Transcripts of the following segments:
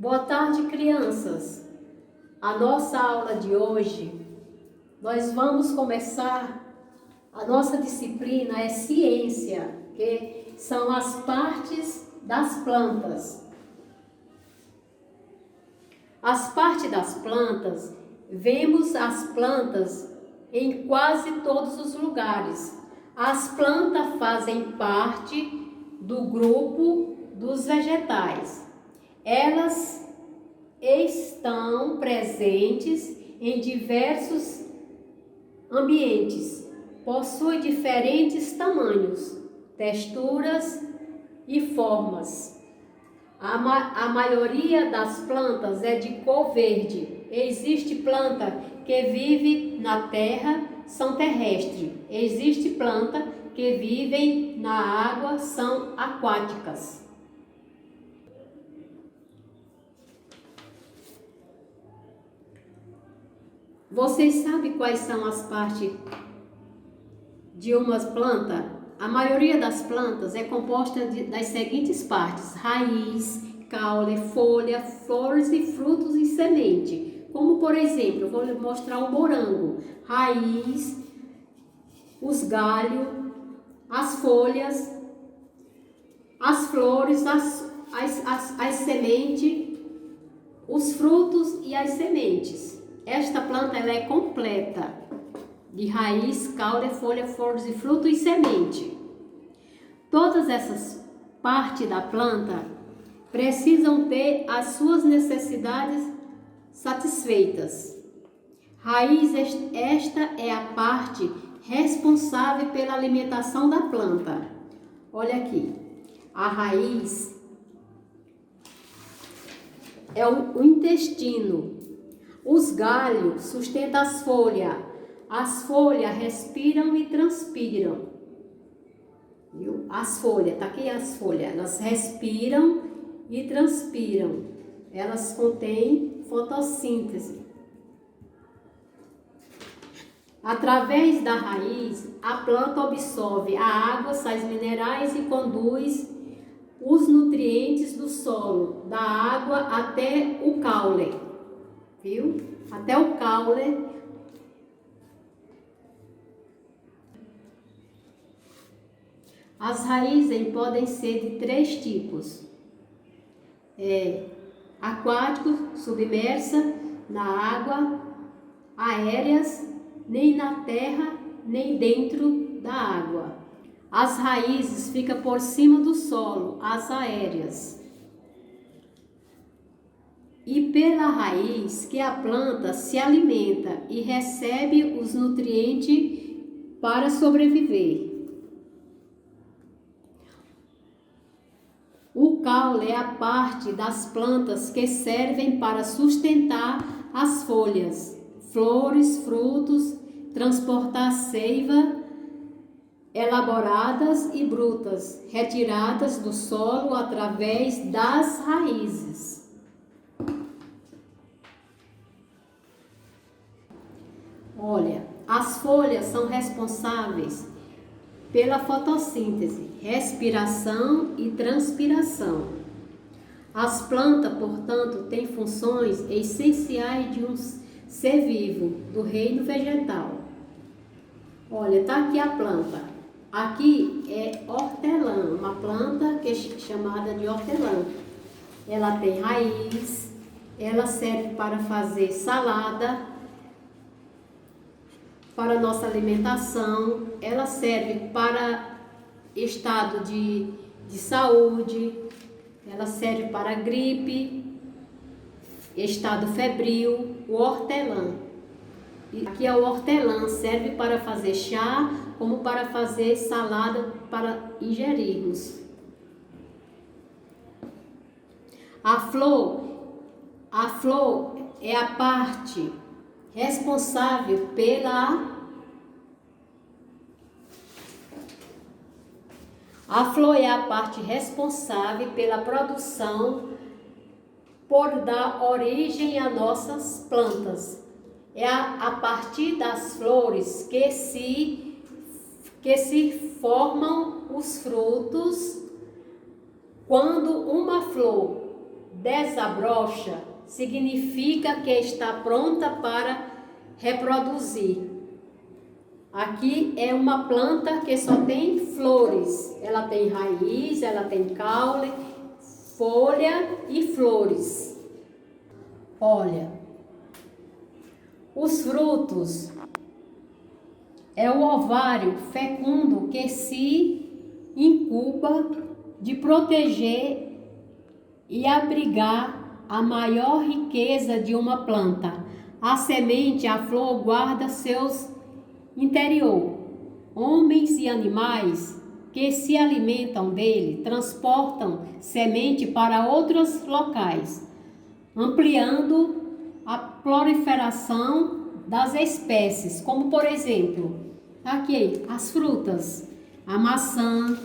Boa tarde, crianças. A nossa aula de hoje, nós vamos começar, a nossa disciplina é ciência, que são as partes das plantas. As partes das plantas, vemos as plantas em quase todos os lugares. As plantas fazem parte do grupo dos vegetais. Elas estão presentes em diversos ambientes, possuem diferentes tamanhos, texturas e formas. A maioria das plantas é de cor verde. Existe planta que vive na terra, são terrestres. Existe planta que vivem na água, são aquáticas. Vocês sabem quais são as partes de uma planta? A maioria das plantas é composta das seguintes partes: raiz, caule, folha, flores e frutos e semente. Como por exemplo, eu vou mostrar o morango. Raiz, os galhos, as folhas, as flores, as sementes, os frutos e as sementes. Esta planta ela é completa, de raiz, caule, folha, flores e fruto e semente. Todas essas partes da planta precisam ter as suas necessidades satisfeitas. Raiz, esta é a parte responsável pela alimentação da planta. Olha aqui, a raiz é o intestino. Os galhos sustentam as folhas respiram e transpiram. Viu? As folhas, tá aqui as folhas, elas respiram e transpiram. Elas contêm fotossíntese. Através da raiz, a planta absorve a água, sais minerais e conduz os nutrientes do solo, da água até o caule. Viu? Até o caule. As raízes podem ser de 3 tipos: aquático, submersa, na água, aéreas, nem na terra, nem dentro da água. As raízes ficam por cima do solo, as aéreas. E pela raiz que a planta se alimenta e recebe os nutrientes para sobreviver. O caule é a parte das plantas que servem para sustentar as folhas, flores, frutos, transportar seiva elaboradas e brutas, retiradas do solo através das raízes. Olha, as folhas são responsáveis pela fotossíntese, respiração e transpiração. As plantas, portanto, têm funções essenciais de um ser vivo do reino vegetal. Olha, tá aqui a planta. Aqui é hortelã, uma planta que é chamada de hortelã. Ela tem raiz, ela serve para fazer salada, para nossa alimentação, ela serve para estado de saúde, ela serve para gripe, estado febril, o hortelã. E aqui é o hortelã, serve para fazer chá, como para fazer salada para ingerirmos. A flor é a parte responsável pela produção, por dar origem a nossas plantas. É a partir das flores que se formam os frutos. Quando uma flor desabrocha, significa que está pronta para reproduzir. Aqui é uma planta que só tem flores. Ela tem raiz, ela tem caule, folha e flores. Olha, os frutos é o ovário fecundo que se incuba de proteger e abrigar a maior riqueza de uma planta. A semente, a flor, guarda seus interior. Homens e animais que se alimentam dele transportam semente para outros locais, ampliando a proliferação das espécies, como por exemplo, aqui as frutas, a maçã,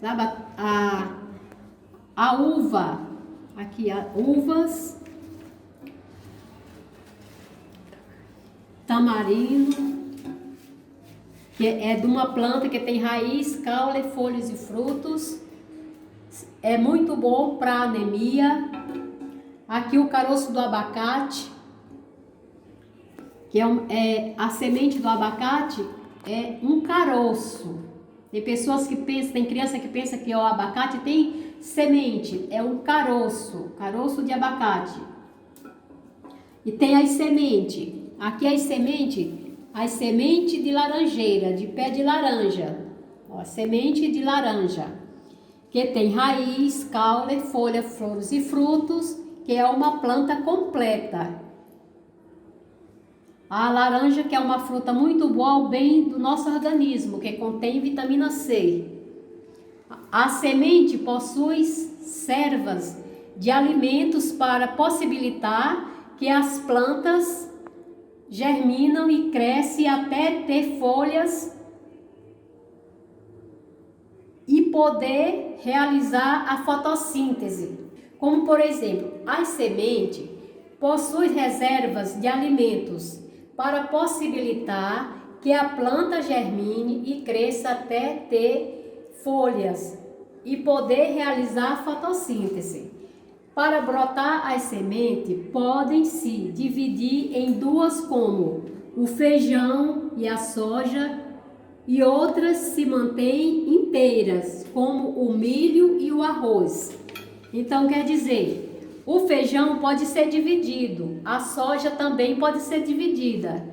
sabe, a uva, aqui uvas, tamarindo, que é de uma planta que tem raiz, caule, folhas e frutos. É muito bom para anemia. Aqui o caroço do abacate, que é a semente do abacate, é um caroço. Tem pessoas que pensam, tem criança que pensa que o abacate tem semente, é um caroço de abacate. E tem as sementes. Aqui as sementes de laranjeira, de pé de laranja. Ó, semente de laranja, que tem raiz, caule, folha, flores e frutos, que é uma planta completa. A laranja, que é uma fruta muito boa ao bem do nosso organismo, que contém vitamina C. A semente possui servas de alimentos para possibilitar que as plantas germinam e crescem até ter folhas e poder realizar a fotossíntese. Como por exemplo, a semente possui reservas de alimentos para possibilitar que a planta germine e cresça até ter folhas e poder realizar a fotossíntese. Para brotar as sementes, podem se dividir em duas, como o feijão e a soja, e outras se mantêm inteiras, como o milho e o arroz. Então, quer dizer, o feijão pode ser dividido, a soja também pode ser dividida.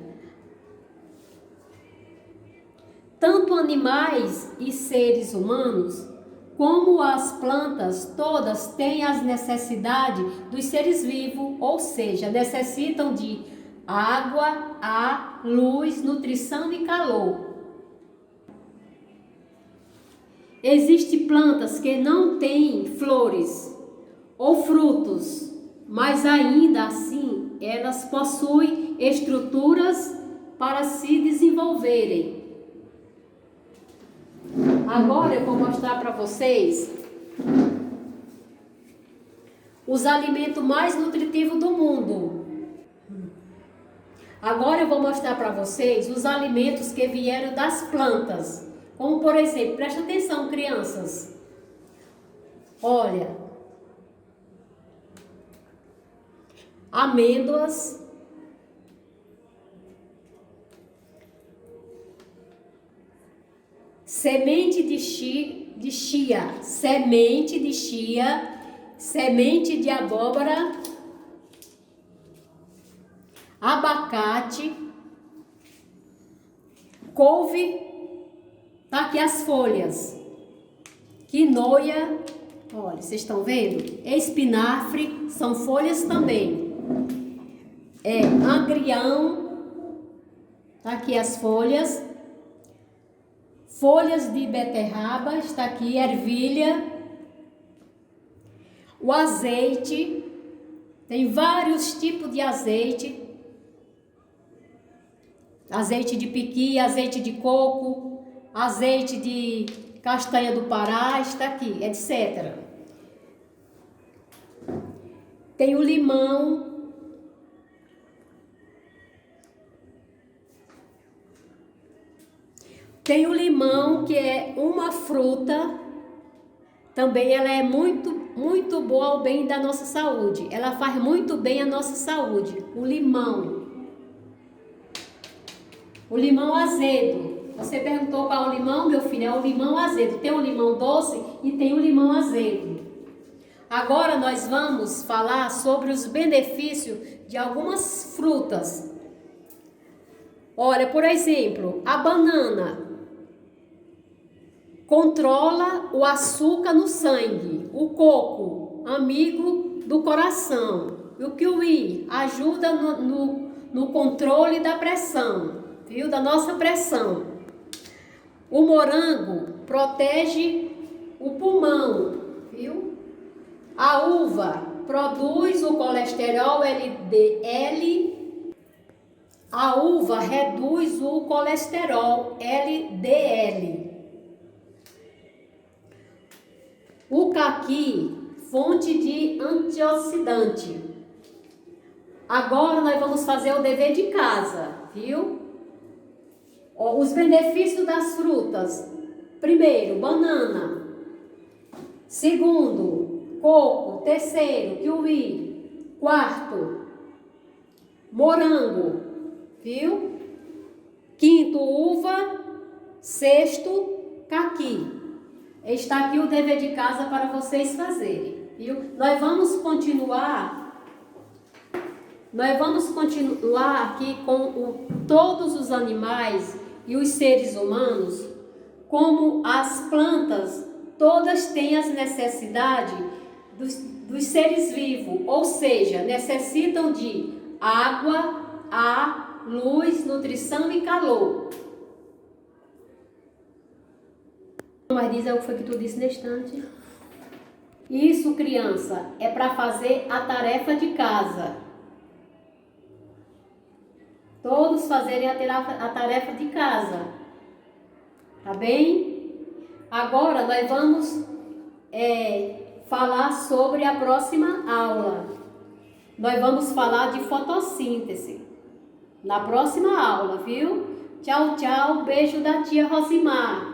Tanto animais e seres humanos, como as plantas, todas têm as necessidades dos seres vivos, ou seja, necessitam de água, ar, luz, nutrição e calor. Existem plantas que não têm flores ou frutos, mas ainda assim elas possuem estruturas para se desenvolverem. Agora eu vou mostrar para vocês os alimentos mais nutritivos do mundo. Agora eu vou mostrar para vocês os alimentos que vieram das plantas. Como por exemplo, presta atenção, crianças. Olha, amêndoas, semente de chia, semente de chia, semente de abóbora, abacate, couve, tá aqui as folhas, quinoa, olha, vocês estão vendo? Espinafre, são folhas também. Agrião, tá aqui as folhas. Folhas de beterraba, está aqui, ervilha. O azeite, tem vários tipos de azeite. Azeite de piqui, azeite de coco, azeite de castanha do Pará, está aqui, etc. Tem o limão. Tem o limão, que é uma fruta, também ela é muito muito boa ao bem da nossa saúde. Ela faz muito bem à nossa saúde. O limão. O limão azedo. Você perguntou qual é o limão, meu filho? É o limão azedo. Tem o limão doce e tem o limão azedo. Agora nós vamos falar sobre os benefícios de algumas frutas. Olha, por exemplo, a banana controla o açúcar no sangue. O coco, amigo do coração. E o kiwi ajuda no controle da pressão, viu? Da nossa pressão. O morango protege o pulmão, viu? A uva produz o colesterol LDL. A uva reduz o colesterol LDL. O caqui, fonte de antioxidante. Agora nós vamos fazer o dever de casa, viu? Os benefícios das frutas. Primeiro, banana. Segundo, coco. Terceiro, kiwi. Quarto, morango, viu? Quinto, uva. Sexto, caqui. Está aqui o dever de casa para vocês fazerem, viu? Nós vamos continuar aqui com todos os animais e os seres humanos, como as plantas, todas têm as necessidades dos seres vivos, ou seja, necessitam de água, ar, luz, nutrição e calor. Marisa, o que foi que tu disse na estante? Isso, criança, é para fazer a tarefa de casa. Todos fazerem a tarefa de casa. Tá bem? Agora nós vamos falar sobre a próxima aula. Nós vamos falar de fotossíntese. Na próxima aula, viu? Tchau, tchau. Beijo da tia Rosimar.